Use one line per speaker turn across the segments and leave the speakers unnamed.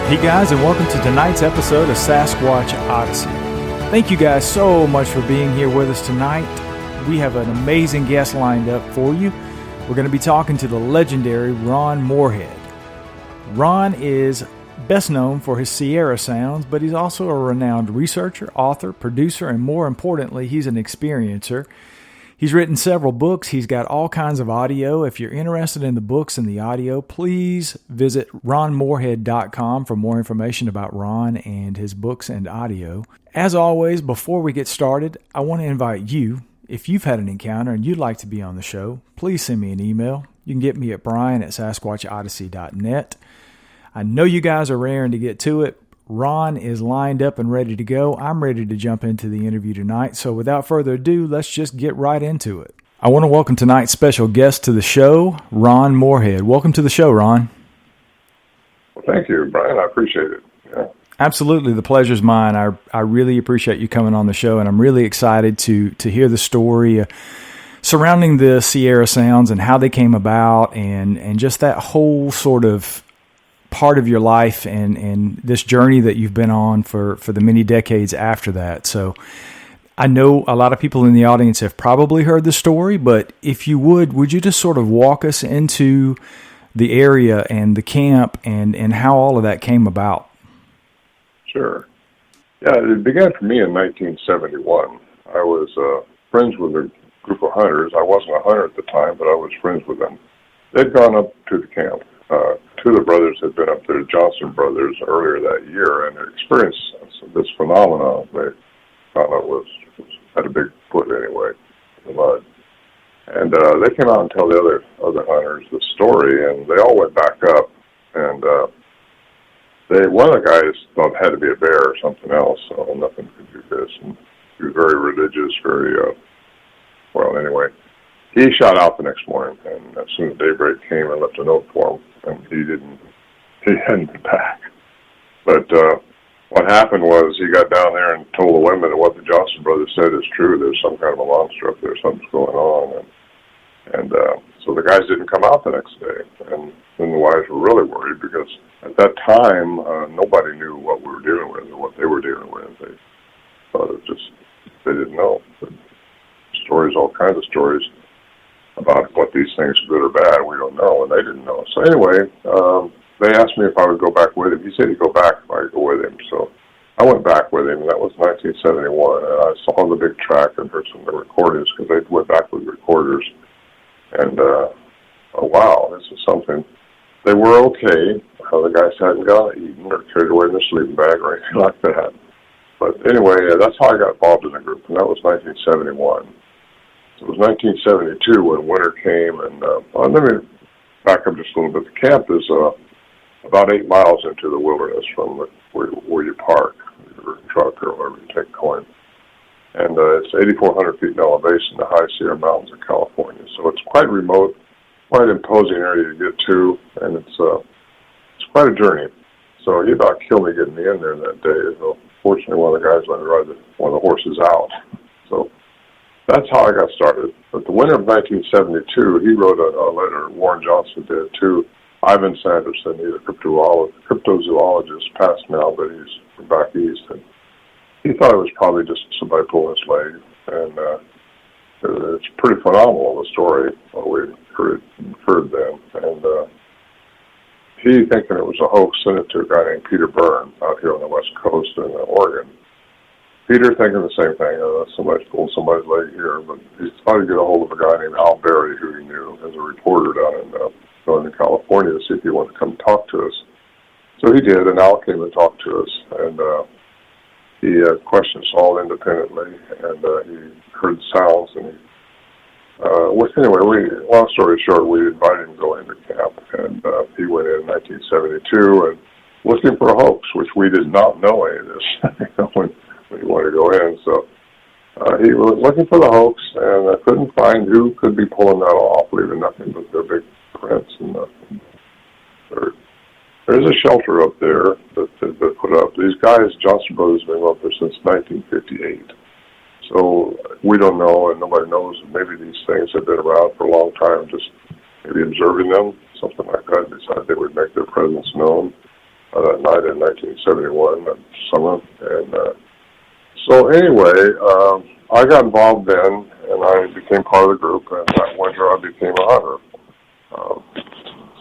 Hey guys, and welcome to tonight's episode of Sasquatch Odyssey. Thank you guys so much for being here with us tonight. We have an amazing guest lined up for you. We're going to be talking to the legendary Ron Morehead. Ron is best known for his Sierra sounds, but he's also a renowned researcher, author, producer, and more importantly, he's an experiencer. He's written several books. He's got all kinds of audio. If you're interested in the books and the audio, please visit ronmorehead.com for more information about Ron and his books and audio. As always, before we get started, I want to invite you, if you've had an encounter and you'd like to be on the show, please send me an email. You can get me at brian@sasquatchodyssey.net. I know you guys are raring to get to it. Ron is lined up and ready to go. I'm ready to jump into the interview tonight. So without further ado, let's just get right into it. I want to welcome tonight's special guest to the show, Ron Morehead. Welcome to the show, Ron.
Well, thank you, Brian. I appreciate it. Yeah.
Absolutely. The pleasure's mine. I really appreciate you coming on the show, and I'm really excited to hear the story surrounding the Sierra Sounds and how they came about and just that whole sort of part of your life and this journey that you've been on for the many decades after that. So I know a lot of people in the audience have probably heard the story, but if you would you just sort of walk us into the area and the camp and how all of that came about?
Sure. Yeah, it began for me in 1971. I was friends with a group of hunters. I wasn't a hunter at the time, but I was friends with them. They'd gone up to the camp. Two of the brothers had been up there, Johnson brothers, earlier that year, and had experienced this phenomenon. They thought it had a big foot anyway, in the mud. And they came out and tell the other hunters the story, and they all went back up. And one of the guys thought it had to be a bear or something else, so nothing could do this. And he was very religious, anyway. He shot out the next morning, and as soon as daybreak came, I left a note for him, and he hadn't been back. But what happened was he got down there and told the women that what the Johnson brothers said is true. There's some kind of a monster up there, something's going on, and so the guys didn't come out the next day, and then the wives were really worried because at that time nobody knew what we were dealing with or what they were dealing with. They thought they didn't know. But stories, all kinds of stories about what these things are good or bad, we don't know, and they didn't know. So anyway, they asked me if I would go back with him. He said he'd go back if I could go with him. So I went back with him, and that was 1971, and I saw the big track and heard some of the recordings because they went back with recorders. And, oh, wow, this is something. They were okay. The guys hadn't gone eaten or carried away in their sleeping bag or anything like that. But anyway, that's how I got involved in the group, and that was 1971. It was 1972 when winter came, and let me back up just a little bit. The camp is about 8 miles into the wilderness from where you park, your truck or wherever you take coin. And it's 8,400 feet in elevation in the high Sierra Mountains of California. So it's quite remote, quite imposing area to get to, and it's quite a journey. So he about killed me getting me in there that day. So fortunately, one of the guys let me ride one of the horses out. So that's how I got started. But the winter of 1972, he wrote a letter, Warren Johnson did, to Ivan Sanderson. He's a cryptozoologist, passed now, but he's from back east. And he thought it was probably just somebody pulling his leg. And it's pretty phenomenal, the story, what we heard then. And he, thinking it was a hoax, sent it to a guy named Peter Byrne out here on the West Coast in Oregon. Peter thinking the same thing, somebody's pulled somebody's leg here, but he tried to get a hold of a guy named Al Berry, who he knew as a reporter down in Northern California, to see if he wanted to come talk to us. So he did, and Al came and talked to us, and he questioned us all independently, and he heard sounds, and long story short, we invited him to go into camp, and he went in 1972 and looking for a hoax, which we did not know any of this when he wanted to go in. So he was looking for the hoax, and I couldn't find who could be pulling that off, leaving nothing but their big prints and nothing. There's a shelter up there that has been put up. These guys, Johnson Brothers, have been up there since 1958. So we don't know, and nobody knows. Maybe these things have been around for a long time, just maybe observing them, something like that. Decided they would make their presence known. that night in 1971, that summer. And so anyway, I got involved then, and I became part of the group, and that winter I became a hunter.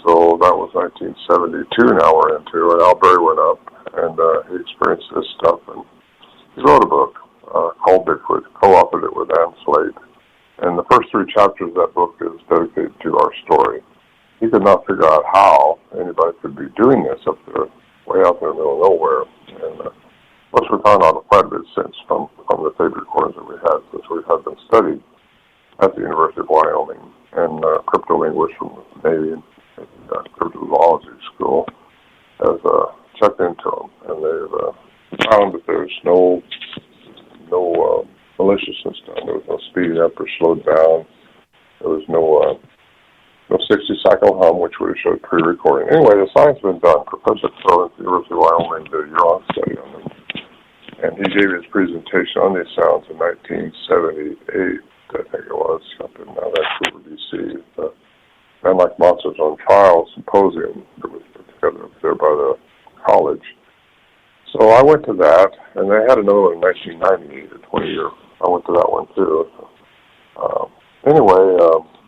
So that was 1972 now we're into, and Al Berry went up, and he experienced this stuff, and he wrote a book called Bigfoot, co-authored it with Ann Slade. And the first 3 chapters of that book is dedicated to our story. He could not figure out how anybody could be doing this up there, way out there in the middle of nowhere. And of course, we found out quite a bit since from the tape recordings that we had, since we had them studied at the University of Wyoming, and cryptolinguists from the Navy and cryptozoology school has checked into them, and they've found that there's no maliciousness done. There was no speeding up or slowed down. There was no 60-cycle hum, which would have showed pre-recording. Anyway, the science has been done. Professor Crow at the University of Wyoming did a year-long study on them, and he gave his presentation on these sounds in 1978, I think it was, up in Vancouver, B.C. The Man Like Monsters on Trial Symposium that was put together up there by the college. So I went to that, and they had another one in 1998, a 20-year. I went to that one too. Anyway,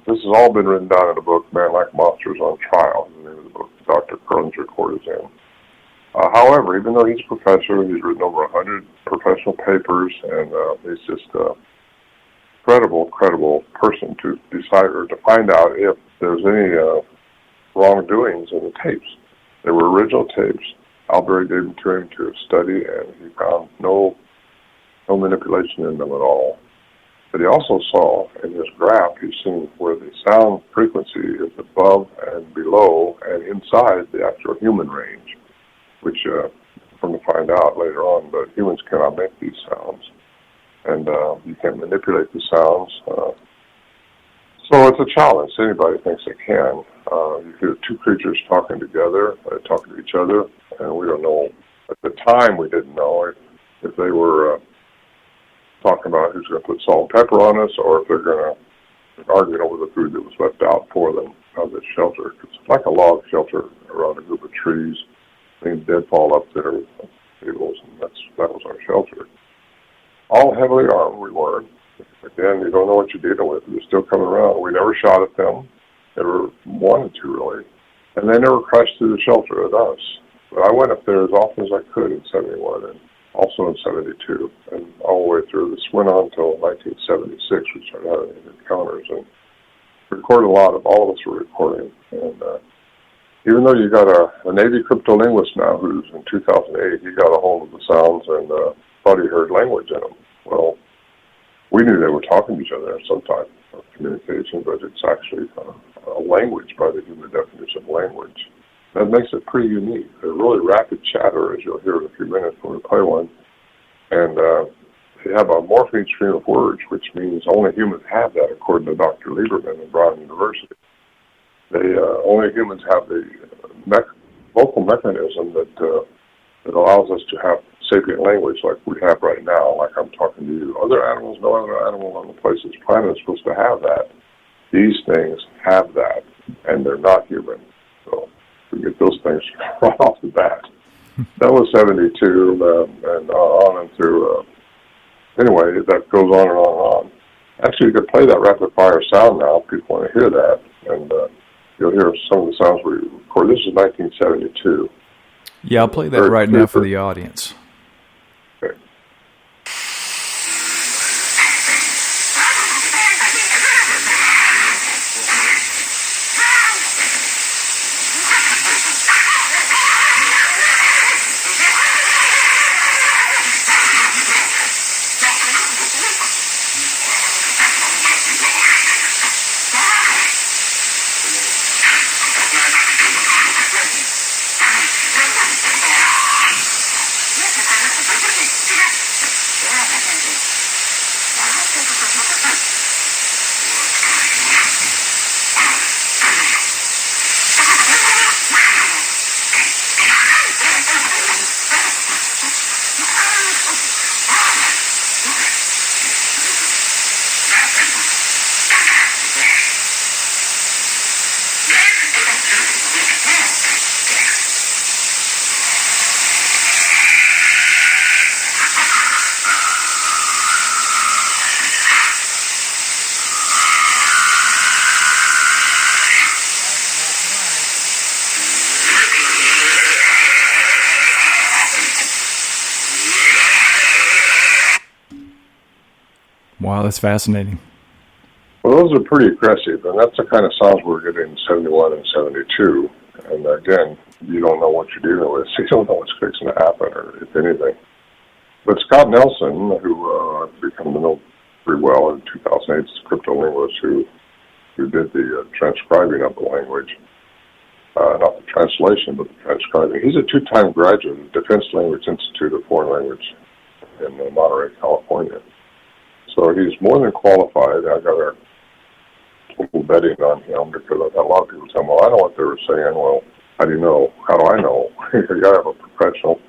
this has all been written down in a book, Man Like Monsters on Trial, the name of the book Dr. Kern's report is in. However, even though he's a professor, he's written over 100 professional papers, and he's just a credible person to decide or to find out if there's any wrongdoings in the tapes. They were original tapes. Al Berry gave them to him to study, and he found no manipulation in them at all. But he also saw in his graph, he's seen where the sound frequency is above and below and inside the actual human range, which we're going to find out later on, but humans cannot make these sounds. And you can't manipulate the sounds. So it's a challenge. Anybody thinks they can. You hear 2 creatures talking together, talking to each other, and we don't know. At the time, we didn't know if they were talking about who's going to put salt and pepper on us, or if they're going to argue over the food that was left out for them of the shelter. It's like a log shelter around a group of trees. Things deadfall up there, tables, and that was our shelter. All heavily armed we were. Again, you don't know what you're dealing with. They're still coming around. We never shot at them. Never wanted to, really. And they never crashed through the shelter at us. But I went up there as often as I could in 71 and also in 72. And all the way through. This went on until 1976. We started having encounters and recorded a lot of. All of us were recording. And even though you got a Navy cryptolinguist now who's in 2008, he got a hold of the sounds and thought he heard language in them. Well, we knew they were talking to each other at some type of communication, but it's actually a language by the human definition of language. That makes it pretty unique. A really rapid chatter, as you'll hear in a few minutes when we play one. And they have a morphine stream of words, which means only humans have that, according to Dr. Lieberman at Brown University. Only humans have the vocal mechanism that allows us to have sapient language like we have right now, like I'm talking to you. Other animals, no other animal on the place of this planet is supposed to have that. These things have that, and they're not human. So we get those things right off the bat. That was 72, and on and through. Anyway, that goes on and on and on. Actually, you could play that rapid-fire sound now if people want to hear that, and you'll hear some of the sounds we recorded. This is 1972.
Yeah, I'll play that right now for the audience.
Okay.
Wow, that's fascinating.
Well, those are pretty aggressive, and that's the kind of sounds we're getting in 71 and 72. And again, you don't know what you're dealing with, so you don't know what's fixing to happen, or if anything. But Scott Nelson, who I've become to know pretty well in 2008, is a cryptolinguist who did the transcribing of the language. Not the translation, but the transcribing. He's a 2-time graduate of the Defense Language Institute of Foreign Language in Monterey, California. So he's more than qualified. I got a little betting on him because I've had a lot of people tell me, well, I know what they were saying. Well, how do you know? How do I know? You got to have a professional,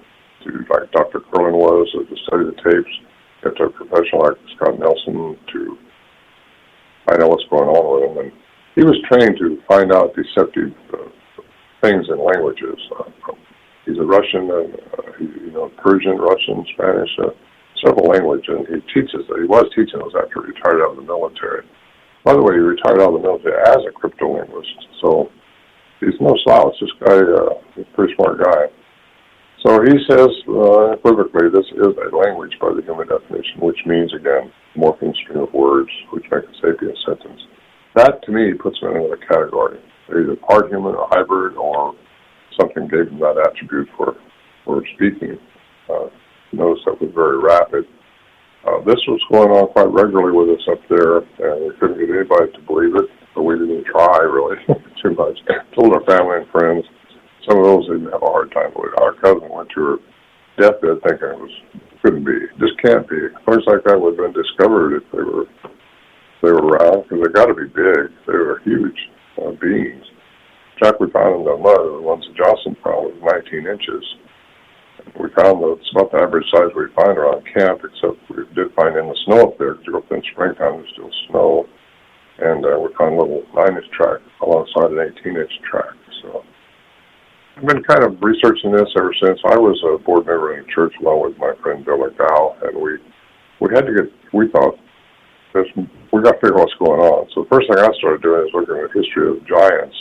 like Dr. Curlin was, to study the tapes. You have to have a professional like Scott Nelson to find out what's going on with him. And he was trained to find out deceptive things in languages. He's a Russian, Persian, Russian, Spanish, several languages, and he was teaching those after he retired out of the military. By the way, he retired out of the military as a cryptolinguist, so he's no slouch. This guy is a pretty smart guy. So he says, unequivocally, this is a language by the human definition, which means, again, morphing string of words, which make a sapient sentence. That, to me, puts them in another category. They're either part human or hybrid, or something gave them that attribute for speaking. Notice that was very rapid. This was going on quite regularly with us up there, and we couldn't get anybody to believe it, but we didn't try, really, too much. Told our family and friends. Some of those didn't have a hard time with it. Our cousin went to her deathbed thinking couldn't be, just can't be. Things like that would have been discovered if they were around, because they got to be big. They were huge beings. In fact, we found in the mud, the ones that Johnson found was 19 inches. We found that it's about the average size we find around camp, except we did find in the snow up there, because up in springtime there's still snow. And we found a little 9-inch track alongside an 18-inch track. So I've been kind of researching this ever since. I was a board member in a church along with my friend Bill McDowell, and we thought, we got to figure out what's going on. So the first thing I started doing is looking at the history of giants,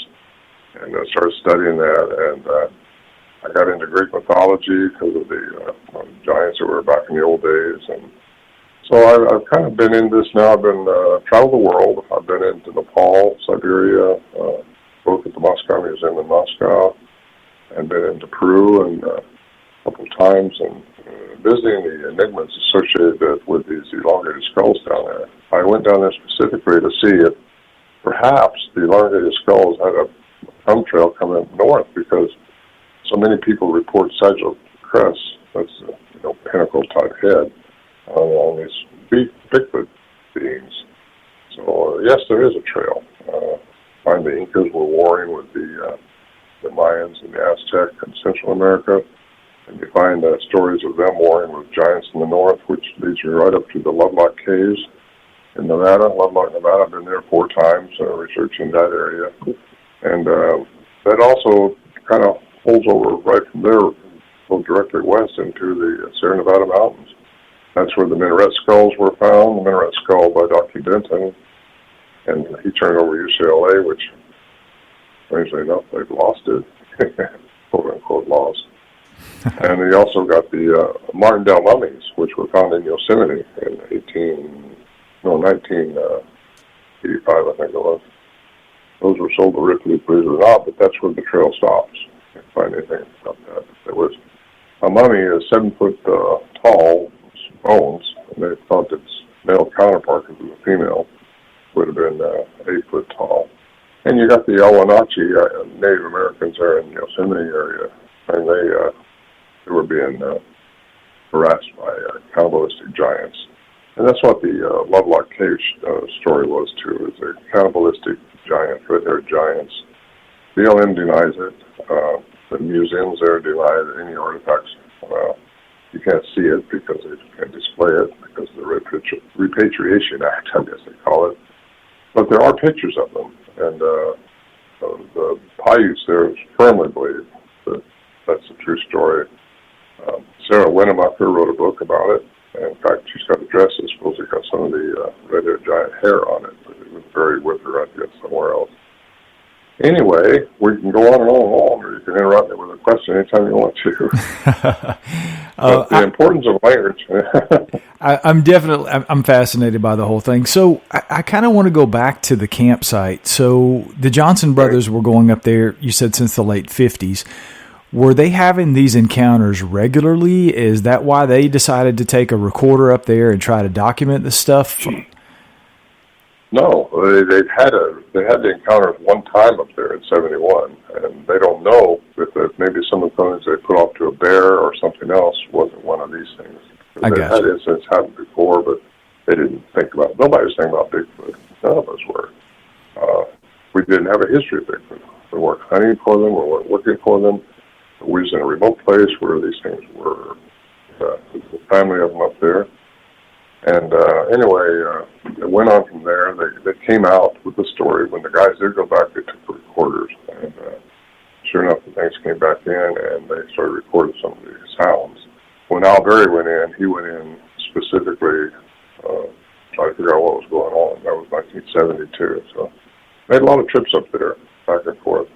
and I started studying that, and I got into Greek mythology because of the giants that were back in the old days. And so I've kind of been in this now. I've been traveled the world. I've been into Nepal, Siberia, both at the Moscow Museum in Moscow, and been into Peru and a couple of times, and visiting the enigmas associated with these elongated skulls down there. I went down there specifically to see if perhaps the elongated skulls had a thumb trail coming north, because so many people report sagittal crests, that's pinnacle-type head, on these Bigfoot beings. So, yes, there is a trail. Find the Incas were warring with the Mayans and the Aztec in Central America, and you find stories of them warring with giants in the north, which leads you right up to the Lovelock Caves in Nevada. Lovelock, Nevada, I've been there 4 times researching that area. And that also kind of holds over right from there, go directly west into the Sierra Nevada mountains. That's where the minaret skulls were found, the minaret skull by Dr. Denton, and he turned over UCLA, which, strangely enough, they've lost it, quote-unquote lost. And he also got the Martindale mummies, which were found in Yosemite in 1985, I think it was. Those were sold to Ripley, believe it or not, but that's where the trail stops. You can't find anything about that. There was a mummy is 7 foot tall, bones, and they thought its male counterpart, because it was a female, would have been 8 foot tall. And you got the Awenatchee Native Americans there in the Yosemite area, and they were being harassed by cannibalistic giants. And that's what the Lovelock Cave story was, too, is a cannibalistic giant, red-haired giants. BLM denies it. The museums there deny any artifacts. You can't see it because they can't display it because of the Repatriation Act, I guess they call it. But there are pictures of them, and the Paiutes there firmly believe that that's a true story. Sarah Winnemucker wrote a book about it. In fact, she's got a dress that's supposedly got some of the red-haired giant hair on it, but it was buried with her, I guess, somewhere else. Anyway, we can go on and on, or you can interrupt me with a question anytime you want to. But the importance of language.
I'm fascinated by the whole thing. So I kind of want to go back to the campsite. So the Johnson brothers were going up there, you said, since the late 50s. Were they having these encounters regularly? Is that why they decided to take a recorder up there and try to document this stuff?
No, they had the encounters one time up there in '71, and they don't know if maybe some of the things they put off to a bear or something else wasn't one of these things.
I
They
guess.
had incidents happen before, but they didn't think about. Nobody was thinking about Bigfoot. None of us were. We didn't have a history of Bigfoot. We weren't hunting for them. We weren't looking for them. We was in a remote place where these things were. There's a family of them up there. And anyway, it went on from there. They came out with the story. When the guys did go back, they took the recorders. And sure enough, the things came back in, and they started recording some of these sounds. When Al Berry went in, he went in specifically trying to figure out what was going on. That was 1972. So made a lot of trips up there, back and forth.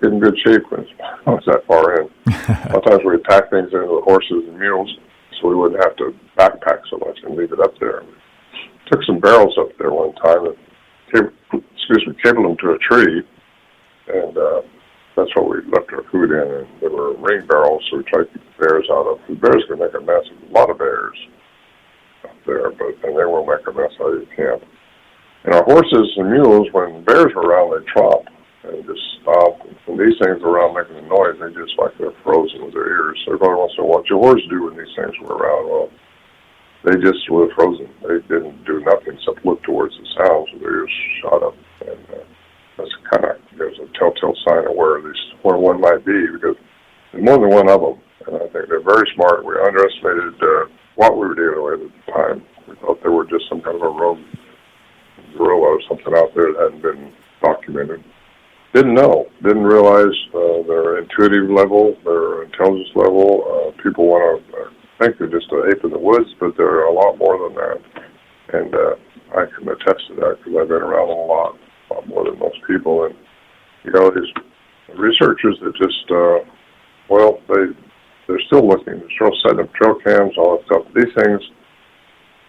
Get in good shape when I was that far in. A lot of times we'd pack things into the horses and mules so we wouldn't have to backpack so much and leave it up there. Took some barrels up there one time and cabled them to a tree, and that's what we left our food in. And there were ring barrels, so we tried to keep the bears out of. The bears could make a mess. A lot of bears up there, and they won't make a mess out of your camp. And our horses and mules, when bears were around, they tromped and just stopped. And these things were around making a noise, they just like they're frozen with their ears. So everybody wants to know what your horse do when these things were around. Well, they just were frozen. They didn't do nothing except look towards the sounds with their ears shot up. And that's kind of, there's a telltale sign of where one might be, because there's more than one of them. And I think they're very smart. We underestimated what we were dealing with at the time. We thought they were just some kind of a rogue gorilla or something out there that hadn't been documented. Didn't know, didn't realize their intuitive level, their intelligence level. People want to think they're just an ape in the woods, but they're a lot more than that. And I can attest to that because I've been around them a lot more than most people. And, you know, these researchers that just, they're still looking. They're still setting up trail cams, all that stuff. These things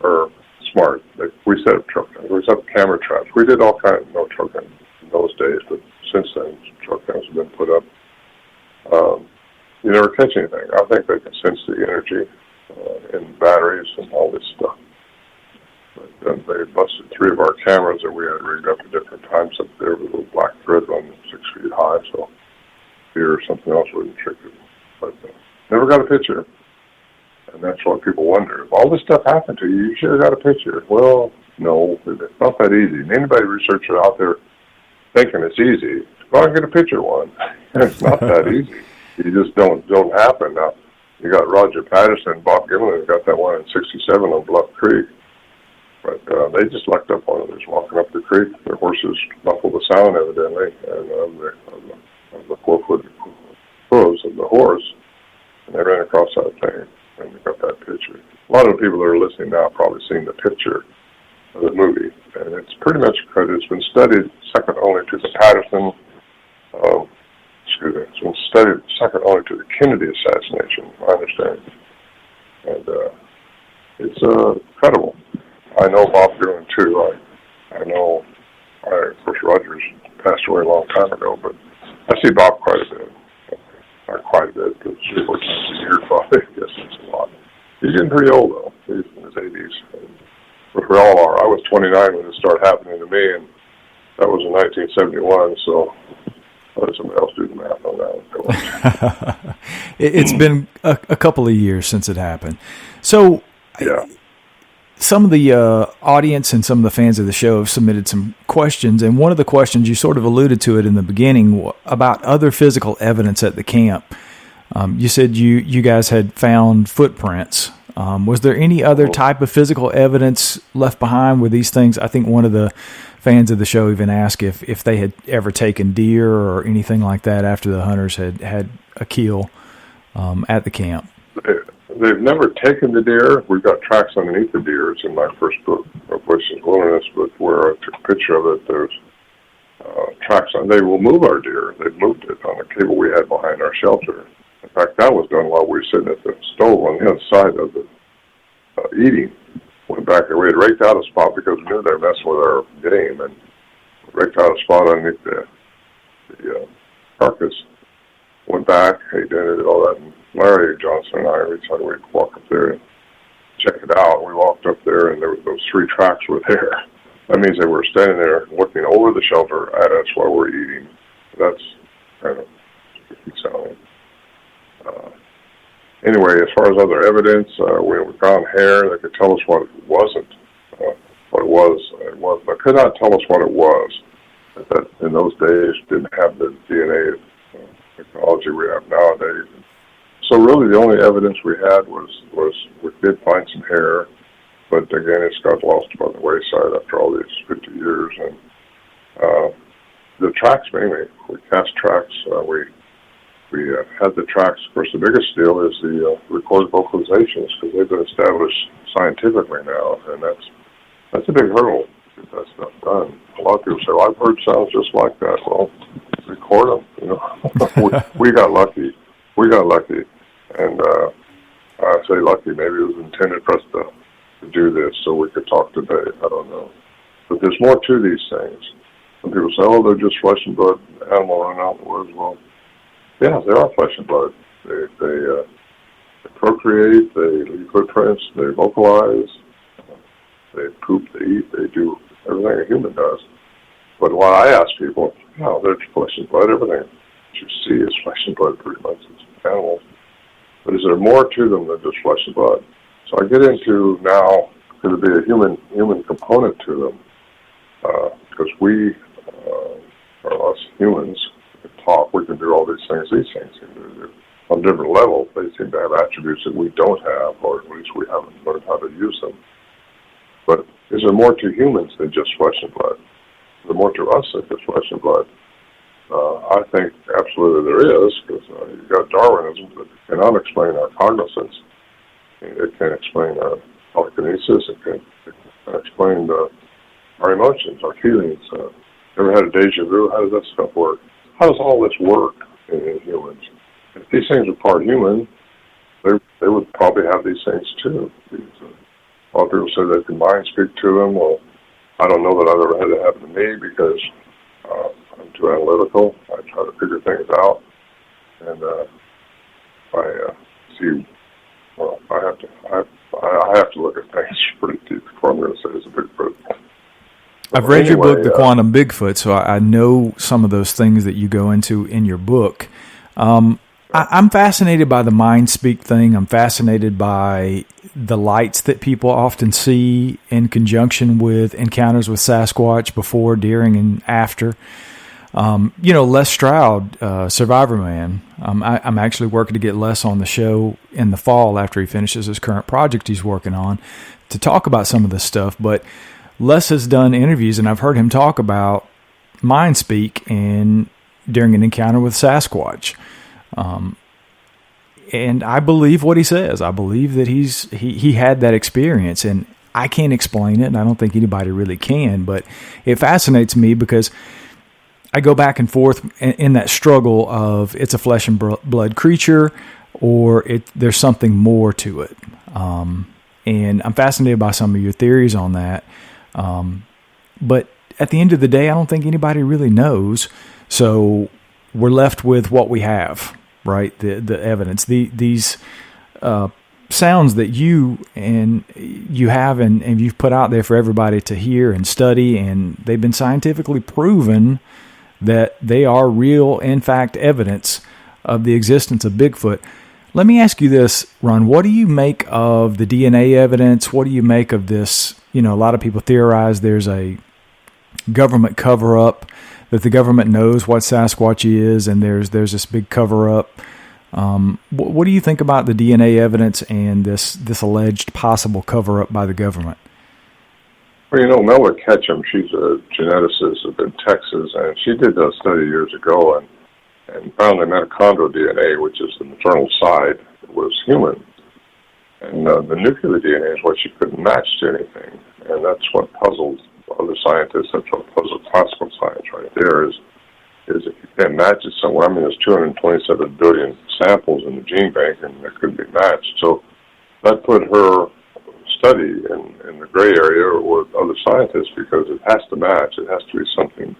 are smart. We set up trail cams. We set up camera traps. We did all kinds of trail cams in those days, but since then, trail cams have been put up. You never catch anything. I think they can sense the energy in batteries and all this stuff. But they busted 3 of our cameras that we had rigged up at different times up there with a little black thread running 6 feet high, so deer or something else wouldn't trick it. But never got a picture. And that's what people wonder. If all this stuff happened to you, you should have got a picture. Well, no, it's not that easy. And anybody researcher out there thinking it's easy, go out and get a picture of one. It's not that easy. You just don't happen. Now, you got Roger Patterson, Bob Gimlin got that one in '67 on Bluff Creek. But they just lucked up on it. Just walking up the creek. Their horses muffled the sound, evidently, and of the 4-foot hooves of the horse. And they ran across that thing, and we got that picture. A lot of the people that are listening now have probably seen the picture of the movie, and it's pretty much accredited. It's been studied second only to the Patterson. It's been studied second only to the Kennedy assassination, I understand. And it's incredible. I know Bob Dylan too. I know, of course, Rogers passed away a long time ago, but I see Bob quite a bit. Not quite a bit, but 3 or 4 times a year, probably. I guess it's a lot. He's getting pretty old, though. He's in his 80s. But we all are. I was 29 when it started happening to me, and that was in 1971, so I'll let somebody else do the math on that one.
It's been a couple of years since it happened. So
yeah.
Some of the audience and some of the fans of the show have submitted some questions, and one of the questions, you sort of alluded to it in the beginning, about other physical evidence at the camp. You said you guys had found footprints. Was there any other type of physical evidence left behind with these things? I think one of the fans of the show even asked if they had ever taken deer or anything like that after the hunters had a kill at the camp.
They've never taken the deer. We've got tracks underneath the deer. It's in my first book, Voices of Wilderness, but where I took a picture of it, there's tracks on. They will move our deer. They've moved it on the cable we had behind our shelter. In fact, that was done while we were sitting at the stove on the other side of the eating. went back and we had raked out a spot because we knew they were messing with our game, and raked out a spot underneath the carcass. Went back, did all that, and Larry Johnson and I, we decided we'd walk up there and check it out. We walked up there, and there was those 3 tracks were there. That means they were standing there looking over the shelter at us while we're eating. That's kind of spooky sounding. Anyway, as far as other evidence, we found hair that could tell us what it wasn't, what it was. But could not tell us what it was. That in those days didn't have the DNA technology we have nowadays. So really, the only evidence we had was we did find some hair, but again, it's got lost by the wayside after all these 50 years. And the tracks mainly, we cast tracks. We had the tracks. Of course, the biggest deal is the recorded vocalizations, because they've been established scientifically now, and that's a big hurdle to get that stuff done. A lot of people say, well, I've heard sounds just like that. Well, record them, we got lucky. We got lucky. And I say lucky, maybe it was intended for us to do this so we could talk today. I don't know. But there's more to these things. Some people say, oh, they're just flesh and blood animal running out in the woods. Well, yeah, they are flesh and blood. They procreate, they leave footprints, they vocalize, they poop, they eat, they do everything a human does. But when I ask people, no, they're flesh and blood, everything that you see is flesh and blood pretty much. It's animals. But is there more to them than just flesh and blood? So I get into now, could there be a human component to them? Because we, or us humans, can talk, we can do all these things can do. On different levels, they seem to have attributes that we don't have, or at least we haven't learned how to use them. But is there more to humans than just flesh and blood? Is there more to us than just flesh and blood? I think absolutely there is, because you've got Darwinism that cannot explain our cognizance. It can explain our telekinesis. It can explain our emotions, our feelings. Ever had a deja vu? How does that stuff work? How does all this work in humans? If these things are part human, they would probably have these things too. A lot of people say they can mind speak to them. Well, I don't know that I've ever had it happen to me because I'm too analytical. I try to figure things out, and I see. Well, I have to look at things pretty deep before I'm going to say it's a Bigfoot.
I've read your book, The Quantum Bigfoot, so I know some of those things that you go into in your book. I'm fascinated by the mind speak thing. I'm fascinated by the lights that people often see in conjunction with encounters with Sasquatch before, during, and after. Les Stroud, Survivor Man. I'm actually working to get Les on the show in the fall after he finishes his current project he's working on to talk about some of this stuff. But Les has done interviews, and I've heard him talk about mind speak during an encounter with Sasquatch. And I believe what he says. I believe that he had that experience, and I can't explain it, and I don't think anybody really can, but it fascinates me because I go back and forth in that struggle of it's a flesh and blood creature or there's something more to it. And I'm fascinated by some of your theories on that. But at the end of the day, I don't think anybody really knows. So we're left with what we have, right? The evidence, these sounds that you have and you've put out there for everybody to hear and study, and they've been scientifically proven that they are real, in fact, evidence of the existence of Bigfoot. Let me ask you this, Ron. What do you make of the DNA evidence? What do you make of this? A lot of people theorize there's a government cover-up, that the government knows what Sasquatch is, and there's this big cover-up. What do you think about the DNA evidence and this alleged possible cover-up by the government?
Well, Mela Ketchum, she's a geneticist up in Texas, and she did a study years ago and found the mitochondrial DNA, which is the maternal side, was human. And the nuclear DNA is what she couldn't match to anything. And that's what puzzled other scientists. That's what puzzled classical science right there is if you can't match it somewhere. There's 227 billion samples in the gene bank, and that couldn't be matched. So that put her study in the gray area with other scientists because it has to match. It has to be something.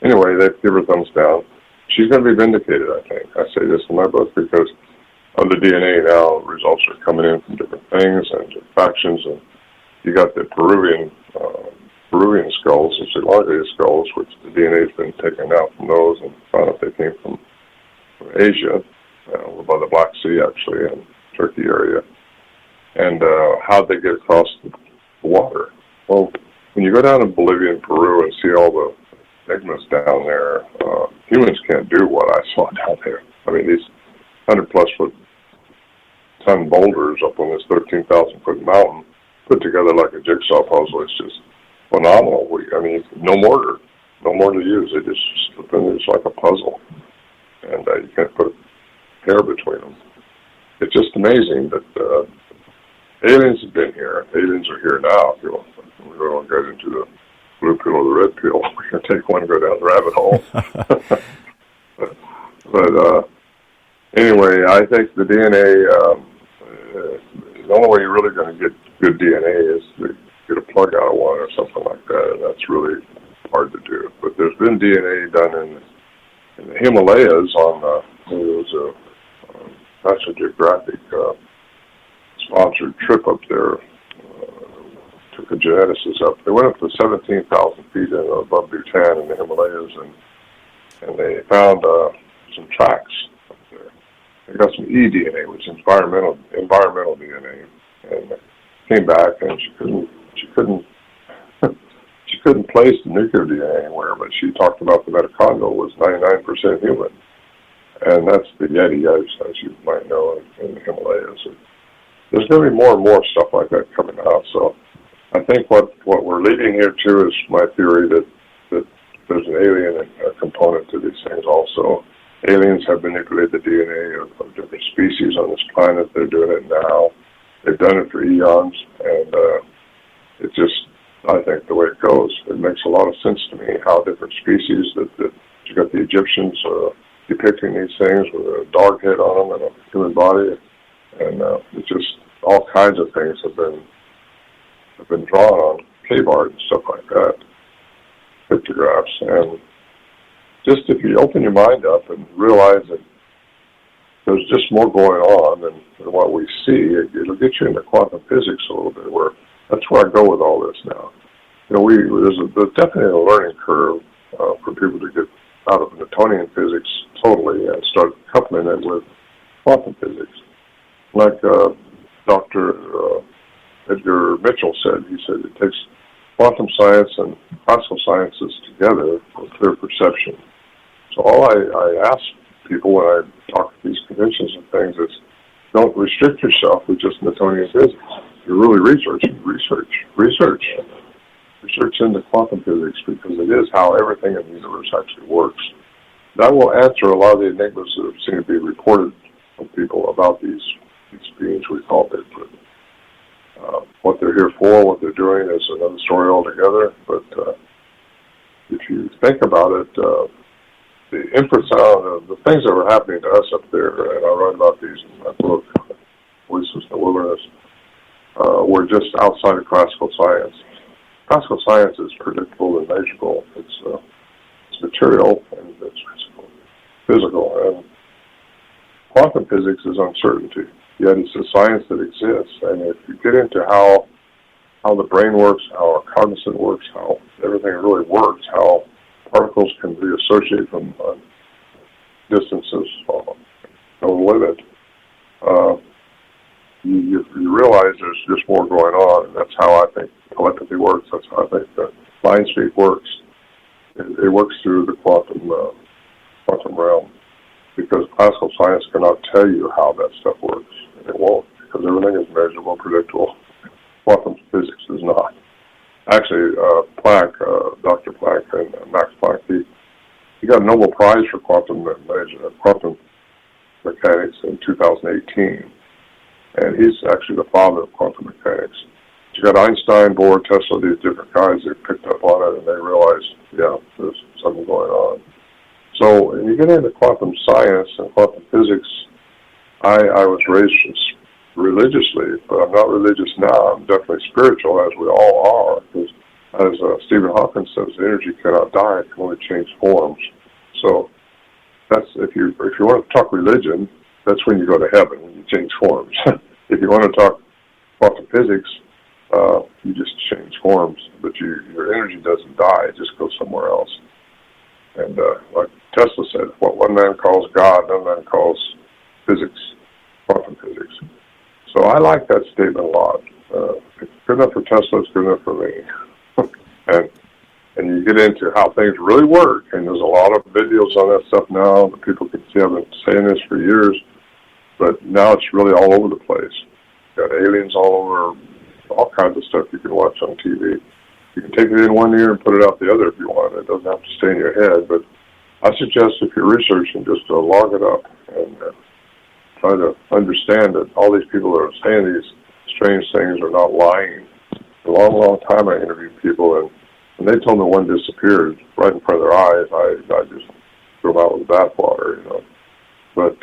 Anyway, they give her thumbs down. She's going to be vindicated, I think. I say this in my book because of the DNA now. Results are coming in from different things and factions, and you got the Peruvian skulls, the elongated skulls, which the DNA has been taken out from those and found out they came from Asia, over by the Black Sea, actually, and Turkey area. And how'd they get across the water? Well, when you go down to Bolivia and Peru and see all the enigmas down there, humans can't do what I saw down there. I mean, these 100-plus ton boulders up on this 13,000-foot mountain put together like a jigsaw puzzle. It's just phenomenal. I mean, no mortar to use. They just slip in there. It's like a puzzle. And you can't put a hair between them. It's just amazing that aliens have been here. Aliens are here now. If you want, we don't get into the blue pill or the red pill. We're going to take one and go down the rabbit hole. but anyway, I think the DNA, the only way you're really going to get good DNA is to get a plug out of one or something like that, and that's really hard to do. But there's been DNA done in the Himalayas on, there was a National Geographic sponsored trip up there, took a geneticist up. They went up to 17,000 feet above Bhutan in the Himalayas, and they found some tracks up there. They got some eDNA, which is environmental DNA, and came back, and she couldn't place the nuclear DNA anywhere, but she talked about the mitochondrial was 99% human. And that's the Yeti, as you might know, in the Himalayas. There's going to be more and more stuff like that coming out. So I think what we're leading here to is my theory that there's an alien component to these things also. Aliens have manipulated the DNA of different species on this planet. They're doing it now. They've done it for eons, and it's just, I think, the way it goes. It makes a lot of sense to me how different species that you got the Egyptians depicting these things with a dog head on them and a human body, and it's just all kinds of things have been drawn on cave art and stuff like that, pictographs, and just if you open your mind up and realize that there's just more going on than what we see, it'll get you into quantum physics a little bit. That's where I go with all this now. You know, there's definitely a learning curve for people to get out of Newtonian physics totally and start coupling it with quantum physics. Like Dr. Edgar Mitchell said, he said it takes quantum science and classical sciences together for clear perception. So all I ask people when I talk at these conventions and things is don't restrict yourself with just Newtonian physics. You're really researching, research into quantum physics, because it is how everything in the universe actually works. That will answer a lot of the enigmas that seem to be reported from people about these beings we call Bigfoot. What they're here for, what they're doing is another story altogether, but if you think about it, the inference out the things that were happening to us up there, and I write about these in my book, Voices in the Wilderness, were just outside of classical science. Classical science is predictable and measurable. It's material and it's physical. And quantum physics is uncertainty. Yet it's a science that exists. And if you get into how the brain works, how our cognizant works, how everything really works, how particles can be associated from distances no limit, you realize there's just more going on, and that's how I think telepathy works. That's how I think that mind speak works. It works through the quantum realm, because classical science cannot tell you how that stuff works, and it won't, because everything is measurable, predictable. Quantum physics is not. Actually, Planck, Dr. Planck and Max Planck, he got a Nobel Prize for quantum mechanics in 2018. And he's actually the father of quantum mechanics. You got Einstein, Bohr, Tesla, these different guys, they picked up on it and they realized, yeah, there's something going on. So when you get into quantum science and quantum physics, I was raised religiously, but I'm not religious now. I'm definitely spiritual, as we all are. Because as Stephen Hawking says, the energy cannot die; it can only change forms. So that's if you want to talk religion, that's when you go to heaven, when you change forms. If you want to talk quantum physics, you just change forms, but your energy doesn't die; it just goes somewhere else. And like Tesla said, what one man calls God, another man calls physics, quantum physics. So I like that statement a lot. It's good enough for Tesla, it's good enough for me. and you get into how things really work, and there's a lot of videos on that stuff now that people can see. I've been saying this for years, but now it's really all over the place. You got aliens all over, all kinds of stuff you can watch on TV. You can take it in one ear and put it out the other if you want. It doesn't have to stay in your head, but I suggest if you're researching, just log it up and try to understand that all these people that are saying these strange things are not lying. For a long, long time I interviewed people, and when they told me one disappeared right in front of their eyes, I just threw them out with the bathwater, you know. But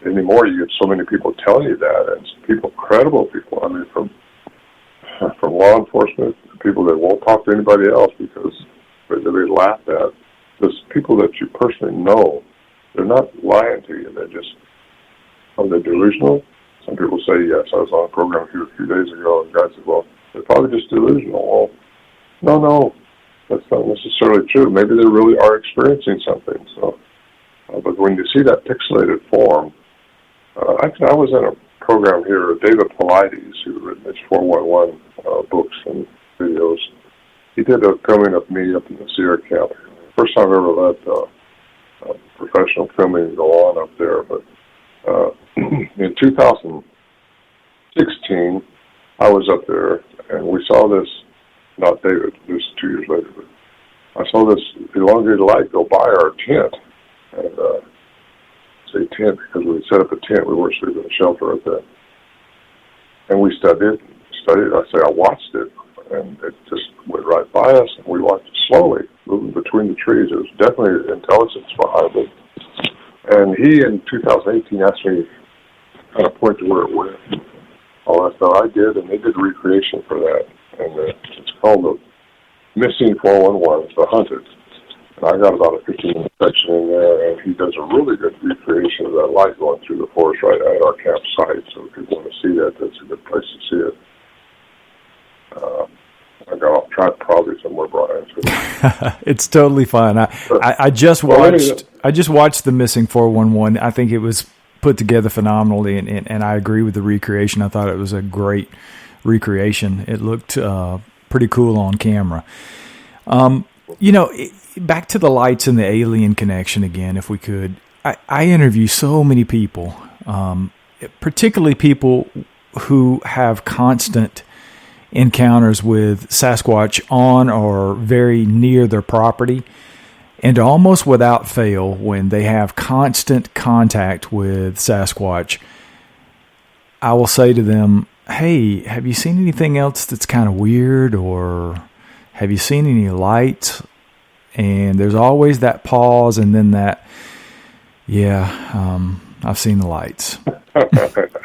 anymore, you get so many people telling you that, and people, credible people. I mean, from law enforcement to people that won't talk to anybody else because they're laughed at. There's people that you personally know, they're not lying to you. They're just, are they delusional? Some people say, yes. I was on a program here a few days ago, and the guy said, well, they're probably just delusional. Well, no, that's not necessarily true. Maybe they really are experiencing something. So, but when you see that pixelated form, actually, I was in a program here, David Paulides, who written his 411 books and videos. He did a filming of me up in the Sierra Camp. First time I ever let professional filming go on up there. But in 2016, I was up there, and we saw this, not David, this was 2 years later, but I saw this elongated light go by our tent. And say tent because we set up a tent. We weren't sleeping in a shelter at that. And we studied. I watched it, and it just went right by us, and we watched it slowly, moving between the trees. It was definitely intelligence behind it. And he, in 2018, asked me to kind of point to where it went. All that stuff I did, and they did a recreation for that. And it's called the Missing 411, The Hunted. And I got about a 15-minute section in there, and he does a really good recreation of that light going through the forest right at our campsite. So if you want to see that, that's a good place to see it. I got off track probably somewhere, Brian. So.
It's totally fine. I just watched the Missing 411. I think it was put together phenomenally, and I agree with the recreation. I thought it was a great recreation. It looked pretty cool on camera. Back to the lights and the alien connection again, if we could. I interview so many people, particularly people who have constant encounters with Sasquatch on or very near their property, and almost without fail, when they have constant contact with Sasquatch, I will say to them, hey, have you seen anything else that's kind of weird, or have you seen any lights? And there's always that pause, and then that, I've seen the lights.
I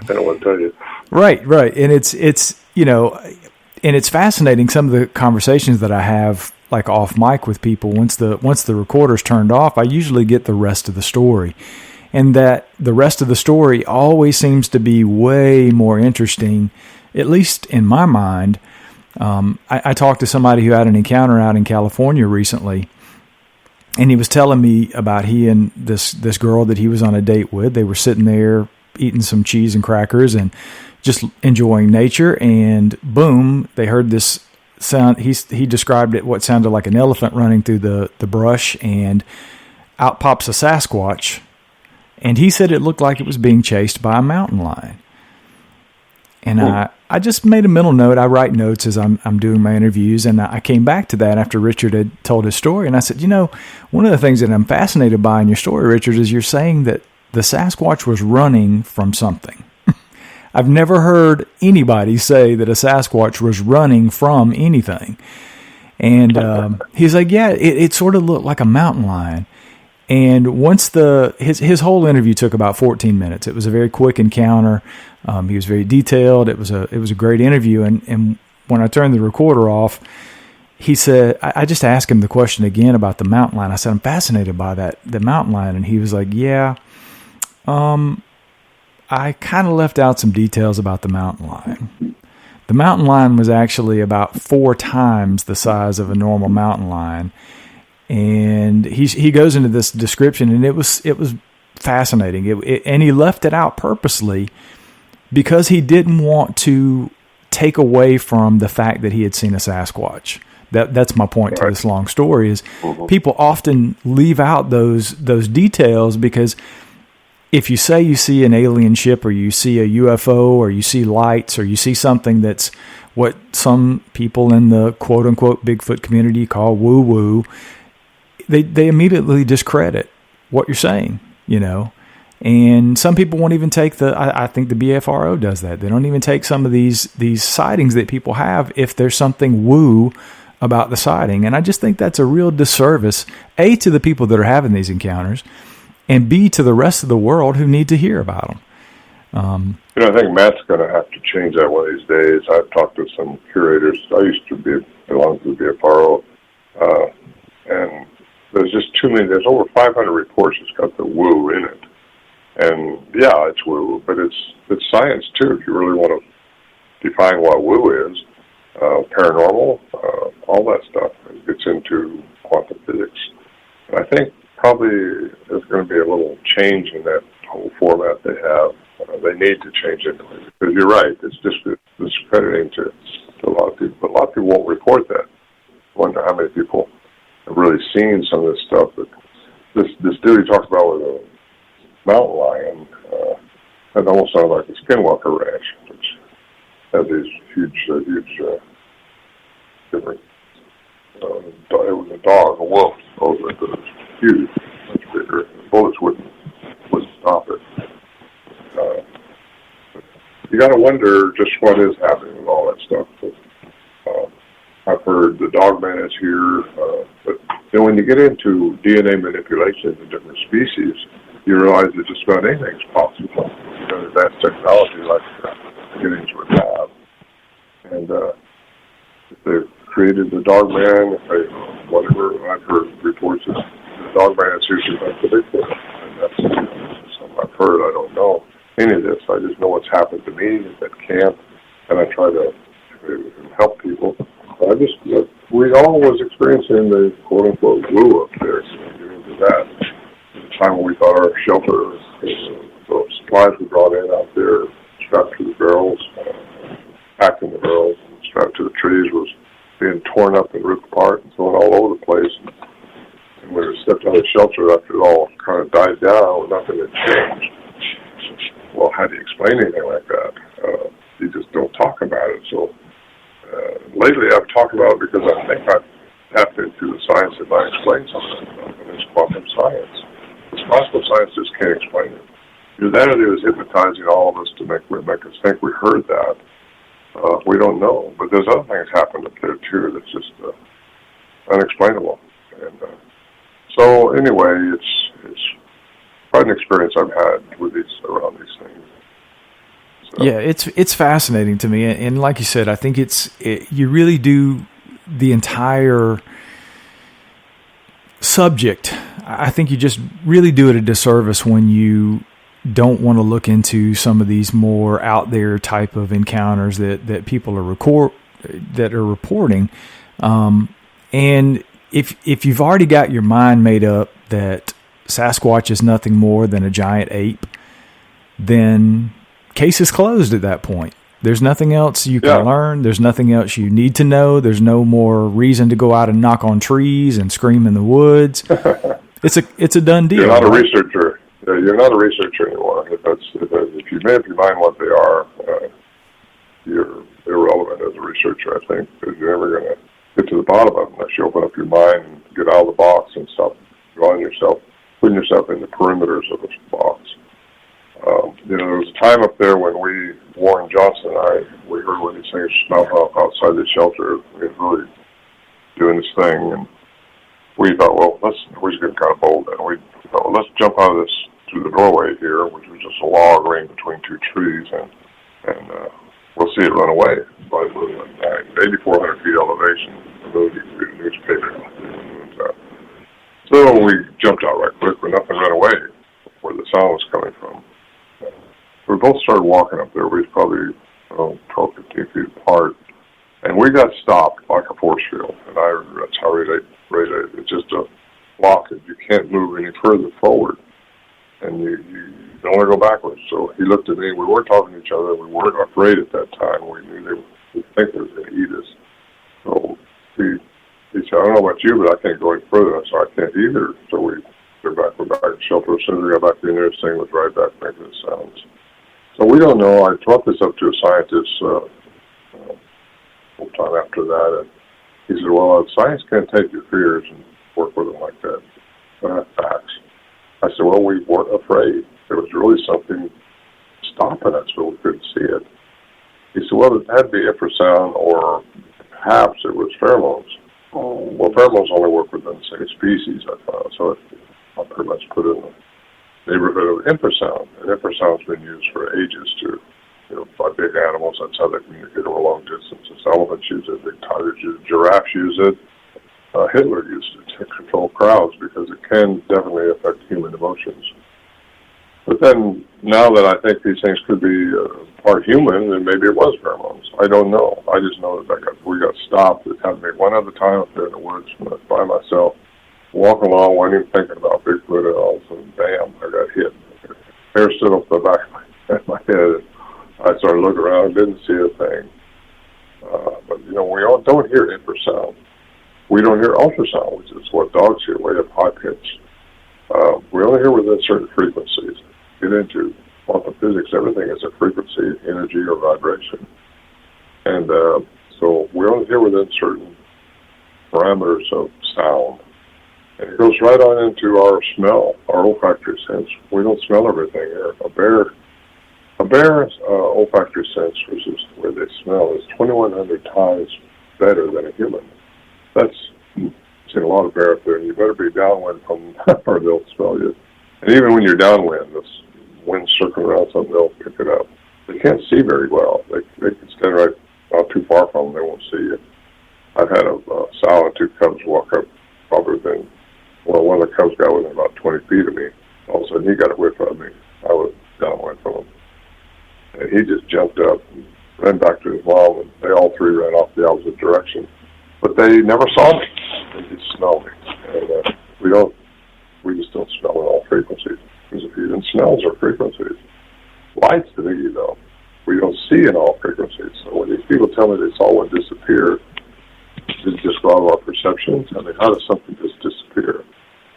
don't want to tell you.
Right. And it's and it's fascinating, some of the conversations that I have, like off mic with people. Once the recorder's turned off, I usually get the rest of the story. And that the rest of the story always seems to be way more interesting, at least in my mind. I talked to somebody who had an encounter out in California recently, and he was telling me about he and this girl that he was on a date with. They were sitting there eating some cheese and crackers and just enjoying nature, and boom, they heard this sound. He described it, what sounded like an elephant running through the brush, and out pops a Sasquatch, and he said it looked like it was being chased by a mountain lion. And I just made a mental note. I write notes as I'm doing my interviews, and I came back to that after Richard had told his story, and I said, one of the things that I'm fascinated by in your story, Richard, is you're saying that the Sasquatch was running from something. I've never heard anybody say that a Sasquatch was running from anything. And he's like, it sort of looked like a mountain lion. And once his whole interview took about 14 minutes. It was a very quick encounter. He was very detailed. It was a great interview. And when I turned the recorder off, he said, I just asked him the question again about the mountain lion. I said, I'm fascinated by the mountain lion. And he was like, yeah, I kind of left out some details about the mountain lion. The mountain lion was actually about 4 times the size of a normal mountain lion. And he goes into this description, and it was fascinating. And he left it out purposely because he didn't want to take away from the fact that he had seen a Sasquatch. That's my point to this long story is people often leave out those details because if you say you see an alien ship or you see a UFO or you see lights or you see something that's what some people in the quote-unquote Bigfoot community call woo-woo, they immediately discredit what you're saying, you know. And some people won't even take I think the BFRO does that. They don't even take some of these sightings that people have if there's something woo about the sighting. And I just think that's a real disservice, A, to the people that are having these encounters, and B, to the rest of the world who need to hear about them.
I think Matt's going to have to change that one of these days. I've talked to some curators. I used to belong to the BFRO, and there's just too many. There's over 500 reports that's got the woo in it. And yeah, it's woo, but it's science too. If you really want to define what woo is, paranormal, all that stuff, it gets into quantum physics. And I think probably there's going to be a little change in that whole format they have. They need to change it because you're right. It's just discrediting to a lot of people, but a lot of people won't report that. I wonder how many people have really seen some of this stuff. But this dude he talks about with a mountain lion, that almost sounded like a skinwalker ranch, which had these huge different. It was a dog, a wolf. Oh, it was huge, much bigger. The bullets wouldn't stop it. You got to wonder just what is happening with all that stuff. But, I've heard the dogman is here, but when you get into DNA manipulation in different species, you realize that just about anything's possible. Advanced technology like beginnings would have. And if they've created the dogman, whatever, I've heard reports that the dogman is usually like the Bigfoot. And that's something I've heard. I don't know any of this. I just know what's happened to me at camp, and I try to help people. We all was experiencing the quote-unquote woo up there, so we get into that. At the time when we thought our shelter, the supplies we brought in out there, strapped to the barrels, packed in the barrels, and strapped to the trees, was being torn up and ripped apart and thrown all over the place. And when we stepped out of the shelter after it all kind of died down, nothing had changed. Well, how do you explain anything like that? You just don't talk about it. So lately I've talked about it because I think I've tapped into the science that might explain some of that stuff, and it's quantum science. This classical science just can't explain it. Either that or it was hypnotizing all of us to make us think we heard that. We don't know. But there's other things happen up there, too, that's just unexplainable. And so, anyway, it's quite an experience I've had with around these things. So.
Yeah, it's fascinating to me. And like you said, I think you really do the entire subject. I think you just really do it a disservice when you don't want to look into some of these more out there type of encounters that people are reporting. And if you've already got your mind made up that Sasquatch is nothing more than a giant ape, then case is closed at that point. There's nothing else you can learn. There's nothing else you need to know. There's no more reason to go out and knock on trees and scream in the woods. It's a done deal.
You're not a researcher. You're not a researcher anymore. If you made up your mind what they are, you're irrelevant as a researcher, I think, because you're never going to get to the bottom of it unless you open up your mind and get out of the box and stop putting yourself in the perimeters of this box. There was a time up there when Warren Johnson and I, we heard one of these things smell outside the shelter. We were really doing this thing, and we thought, well, we're just getting kind of bold, and we jump out of this through the doorway here, which was just a log laying between two trees, and we'll see it run away by the moon at night. 8,400 feet elevation. Those you can read the newspaper. So we jumped out right quick, but nothing ran away where the sound was coming from. We both started walking up there. We was probably 12, 15 feet apart. And we got stopped like a force field. And that's how I rate it. It's just a blockage. You can't move any further forward. And you don't want to go backwards. So he looked at me. We weren't talking to each other. We weren't afraid at that time. We knew they think they was going to eat us. So he said, I don't know about you, but I can't go any further. I said, I can't either. So we're back in the shelter. As soon as we got back in there, this thing was right back making the sounds. So we don't know. I brought this up to a scientist sometime after that, and he said, well, science can't take your fears and work with them like that. That's facts. I said, well, we weren't afraid. There was really something stopping us, but we couldn't see it. He said, well, it had to be infrasound, or perhaps it was pheromones. Well, pheromones only work within the same species, I found, so I pretty much put it in the neighborhood of infrasound. And infrasound's been used for ages by big animals. That's how they communicate over long distances. Elephants use it, big tigers use it, giraffes use it. Hitler used it to control crowds because it can definitely affect human emotions. But then, now that I think these things could be part human, then maybe it was pheromones. I don't know. I just know that we got stopped. It happened to me one other time up there in the woods by myself, walking along, wasn't even thinking about Bigfoot at all. So bam, I got hit. Hair stood up the back of my head. I started looking around, didn't see a thing. But we all don't hear infrasound. We don't hear ultrasound, which is what dogs hear, way up high pitch. We only hear within certain frequencies. Get into quantum physics, everything is a frequency, energy, or vibration. And so we only hear within certain parameters of sound. And it goes right on into our smell, our olfactory sense. We don't smell everything here. A bear's olfactory sense, which is where they smell, is 2,100 times better than a human. That's seen a lot of bear up there, and you better be downwind from or they'll smell you. And even when you're downwind, this wind circling around something, they'll pick it up. They can't see very well. They can stand right not too far from them, they won't see you. I've had a sow and two cubs walk up, probably within, one of the cubs got within about 20 feet of me. All of a sudden, he got away from me. I was downwind from him. And he just jumped up and ran back to his mom, and they all three ran off the opposite direction. But they never saw me. They just smelled me. And we just don't smell in all frequencies. Because if you even smells are frequencies. Lights to me, though, we don't see in all frequencies. So when these people tell me they saw one disappear, did it just go out of our perceptions? I mean, how does something just disappear?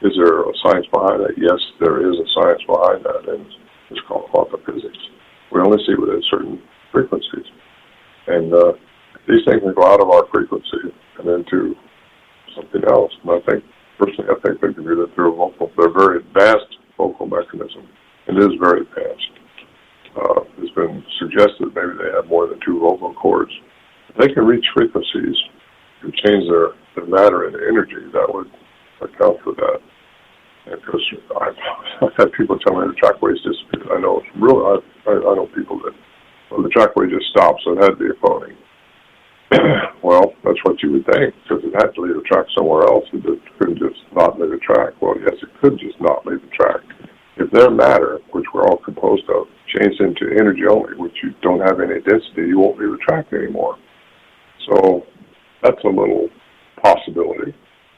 Is there a science behind that? Yes, there is a science behind that, and it's called quantum physics. We only see within certain frequencies. And these things can go out of our frequency and into something else. And I think they can do that through a vocal. They're very advanced vocal mechanism. It is very advanced. It's been suggested maybe they have more than 2 vocal cords. If they can reach frequencies and change their matter into energy, that would account for that. And because I've had people tell me the trackways disappeared. I know it's real. I know people that the trackway just stopped, so it had to be a phony. Well, that's what you would think, because it had to leave a track somewhere else. It couldn't just not leave a track. Well, yes, it could just not leave a track. If their matter, which we're all composed of, changed into energy only, which you don't have any density, you won't leave a track anymore. So that's a little possibility.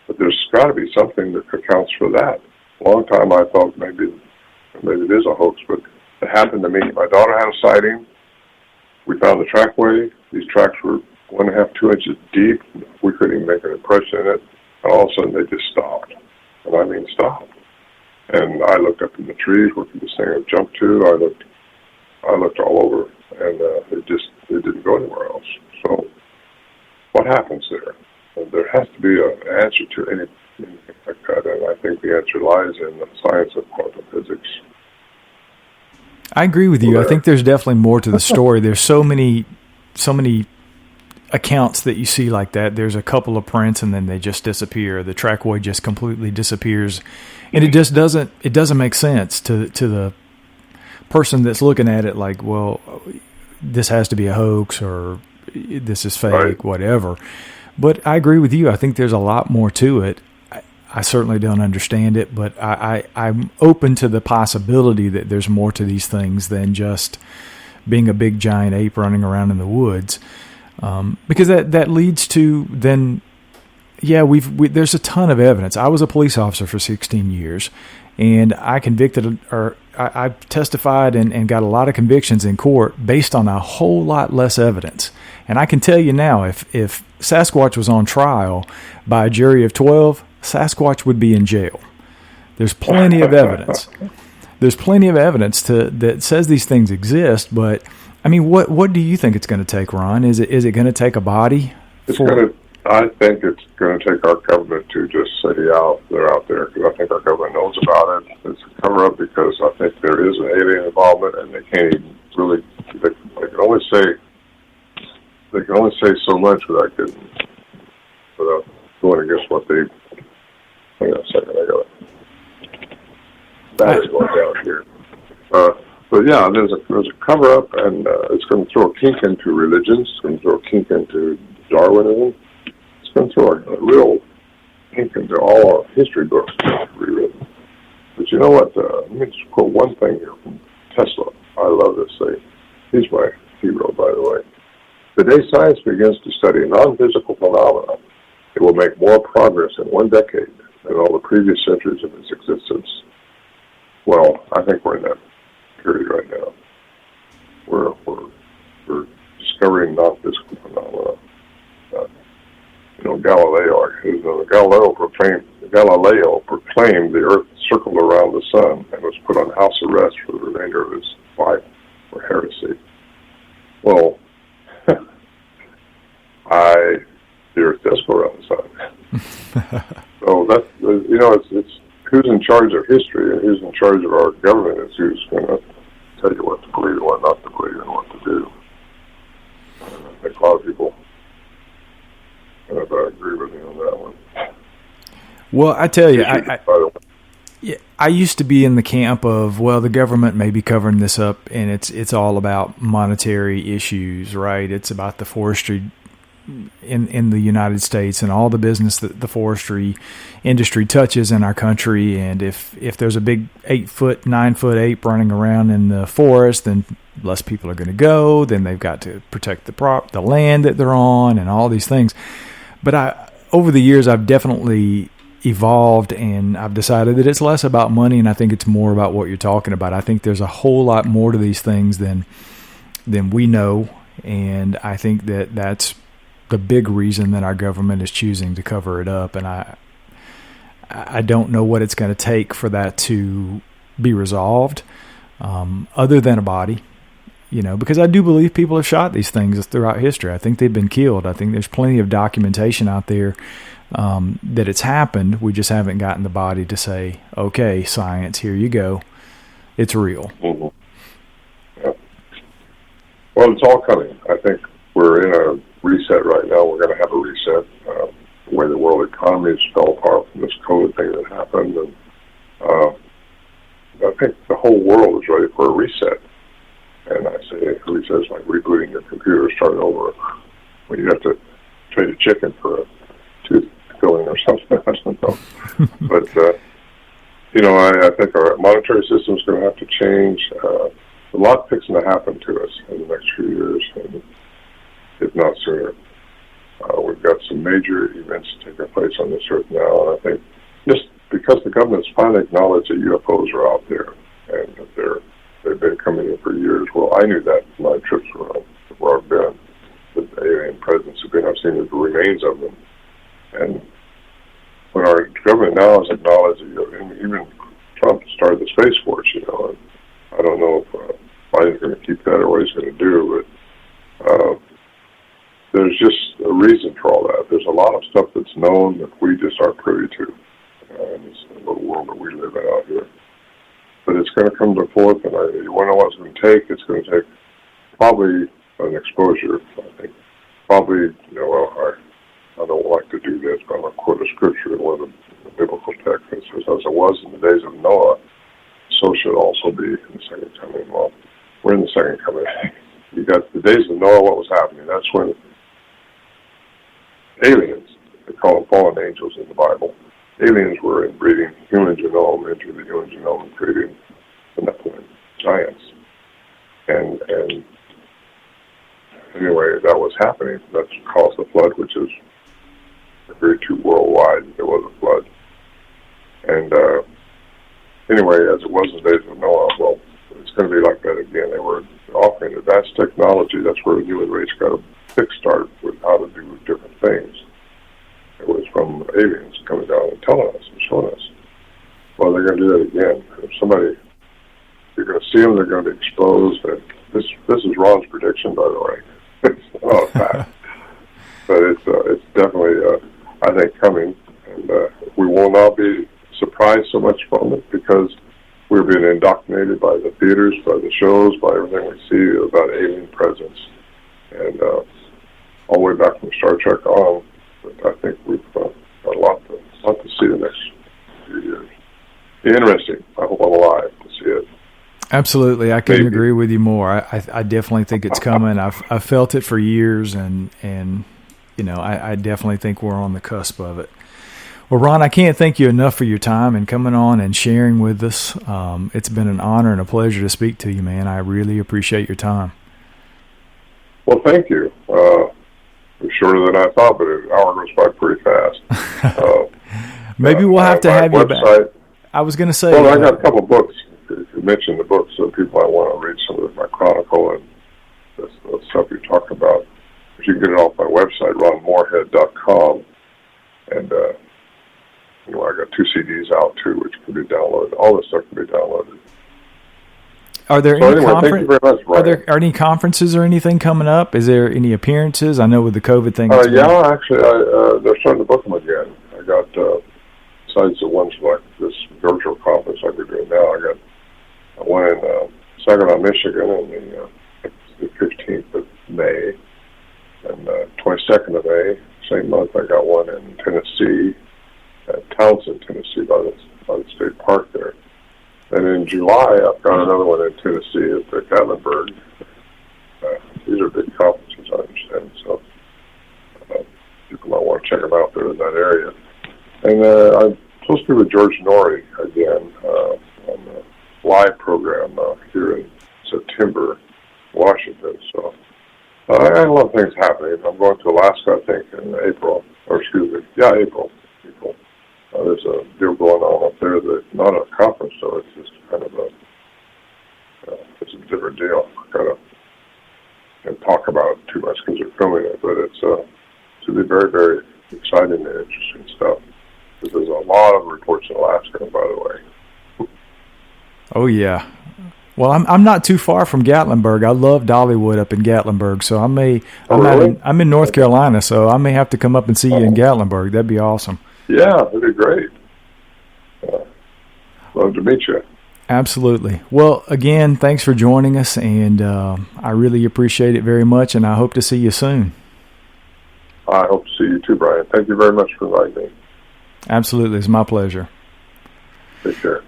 But there's got to be something that accounts for that. A long time I thought maybe it is a hoax, but it happened to me. My daughter had a sighting. We found the trackway. These tracks were 1.5, 2 inches deep. We couldn't even make an impression in it. And all of a sudden they just stopped. And I mean stopped. And I looked up in the trees where this thing had jumped to. I looked all over, and it didn't go anywhere else. So what happens there? And there has to be an answer to anything like that, and I think the answer lies in the science of quantum physics.
I agree with you. I think there's definitely more to the story. There's so many accounts that you see like that. There's a couple of prints and then they just disappear. The trackway just completely disappears, and it just doesn't make sense to the person that's looking at it like, well, this has to be a hoax or this is fake, right, whatever. But I agree with you. I think there's a lot more to it. I certainly don't understand it, but I'm open to the possibility that there's more to these things than just being a big giant ape running around in the woods. Because that leads to then, yeah, there's a ton of evidence. I was a police officer for 16 years, and I testified and got a lot of convictions in court based on a whole lot less evidence. And I can tell you now, if Sasquatch was on trial by a jury of 12, Sasquatch would be in jail. There's plenty of evidence. There's plenty of evidence that says these things exist, but I mean, what do you think it's going to take, Ron? Is it going to take a body?
I think it's going to take our government to just say they're out there, because I think our government knows about it. It's a cover-up because I think there is an alien involvement, and they can't even really. They can only say so much without going against what they. Hang on a second, I got it. Battery going down here. But yeah, there's a cover up, and it's going to throw a kink into religions. It's going to throw a kink into Darwinism. It's going to throw a real kink into all our history books to be rewritten. But you know what? Let me just quote one thing here from Tesla. I love this thing. He's my hero, by the way. The day science begins to study non-physical phenomena, it will make more progress in one decade than all the previous centuries of its existence. Well, I think we're in that period right now. We're discovering non-physical phenomena. Galileo proclaimed the Earth circled around the sun and was put on house arrest for the remainder of his life for heresy. Well, the Earth does go around the sun. So that's, it's who's in charge of history and who's in charge of our government is who's going to tell you what to believe and what not to believe and what to do. And I think a lot of people kind of agree with me on that one.
Well, I tell you, I used to be in the camp of, well, the government may be covering this up, and it's all about monetary issues, right? It's about the forestry in the United States and all the business that the forestry industry touches in our country. And if there's a big 8-foot, 9-foot ape running around in the forest, then less people are going to go. Then they've got to protect the land that they're on and all these things. But over the years, I've definitely evolved, and I've decided that it's less about money, and I think it's more about what you're talking about. I think there's a whole lot more to these things than we know, and I think that's the big reason that our government is choosing to cover it up. And I don't know what it's going to take for that to be resolved, other than a body, because I do believe people have shot these things throughout history. I think they've been killed. I think there's plenty of documentation out there that it's happened. We just haven't gotten the body to say, okay, science, here you go. It's real.
Mm-hmm. Yeah. Well, it's all coming. I think we're in a reset right now. We're going to have a reset. The way the world economy has fell apart from this COVID thing that happened. And I think the whole world is ready for a reset. And I say a reset is like rebooting your computer, starting over. When you have to trade a chicken for a tooth filling or something. I don't know. But, I think our monetary system is going to have to change. A lot fixing to happen to us in the next few years, and if not sooner. We've got some major events taking place on this earth now, and I think just because the government's finally acknowledged that UFOs are out there and that they've been coming in for years. Well, I knew that from my trips around where I've been. The alien presence have been, I've seen the remains of them. And when our government now has acknowledged, even Trump started the Space Force, and I don't know if Biden's going to keep that or what he's going to do, but there's just a reason for all that. There's a lot of stuff that's known that we just aren't privy to in this little world that we live in out here. But it's going to come to forth, and you want to know what it's going to take? It's going to take probably an exposure, I think, probably, I don't like to do this, but I'm going to quote a scripture in one of the biblical texts. It says, as it was in the days of Noah, so should also be in the second coming. Well, we're in the second coming. You got the days of Noah, what was happening? That's when aliens, they call them fallen angels in the Bible, aliens were inbreeding human genome into the human genome and creating the Nephilim, giants. And anyway, that was happening. That caused the flood, which is referred to worldwide. There was a flood. And anyway, as it was in the days of Noah, well, it's going to be like that again. They were offering advanced technology. That's where the human race got a kick start with how to do different things. It was from aliens coming down and telling us and showing us. Well, they're going to do that again. If somebody, you're going to see them, they're going to be exposed. And this is Ron's prediction, by the way. It's not a fact. But it's definitely, I think, coming. And we will not be surprised so much from it because we're being indoctrinated by the theaters, by the shows, by everything we see about alien presence. And all the way back from Star Trek on, I think we've got a lot to see the next few years. Be interesting. I hope I'm alive to see it.
Absolutely. I couldn't agree with you more. I definitely think it's coming. I've felt it for years, and I definitely think we're on the cusp of it. Well, Ron, I can't thank you enough for your time and coming on and sharing with us. It's been an honor and a pleasure to speak to you, man. I really appreciate your time.
Well, thank you. It's shorter than I thought, but an hour goes by pretty fast.
Maybe we'll have to have you
back.
I was going to say...
Well, I got a couple of books. You mentioned the books, so people might want to read some of my chronicle and the stuff you talked about. But you can get it off my website, ronmorehead.com. And, I got 2 CDs out, too, which can be downloaded. All this stuff can be downloaded.
Are there
thank you very much, Brian.
Are any conferences or anything coming up? Is there any appearances? I know with the COVID thing.
Actually, they're starting to book them again. I got, besides the ones like this virtual conference like we're doing now, I got one in Saginaw, Michigan on the 15th of May and 22nd of May. Same month, I got one in Tennessee, Townsend, Tennessee, by the state park there. And in July, I've got another one in Tennessee at the Gatlinburg. These are big conferences, I understand, so people might want to check them out there in that area. And I'm supposed to be with George Norrie again on the live program here in September, Washington. So I have a lot of things happening. I'm going to Alaska, I think, in April. April. There's a deal going on up there that's not a conference, so it's just kind of it's a different deal. I kind of can't talk about it too much because they're filming it, but it's to be very, very exciting and interesting stuff. There's a lot of reports in Alaska, by the way.
Oh, yeah. Well, I'm not too far from Gatlinburg. I love Dollywood up in Gatlinburg, so I'm in North Carolina, so I may have to come up and see you in Gatlinburg. That'd be awesome.
Yeah, that'd be great. Love to meet you.
Absolutely. Well, again, thanks for joining us, and I really appreciate it very much, and I hope to see you soon.
I hope to see you too, Brian. Thank you very much for inviting me.
Absolutely. It's my pleasure.
Take care.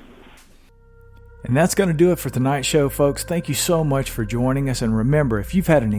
And that's going to do it for tonight's show, folks. Thank you so much for joining us, and remember, if you've had an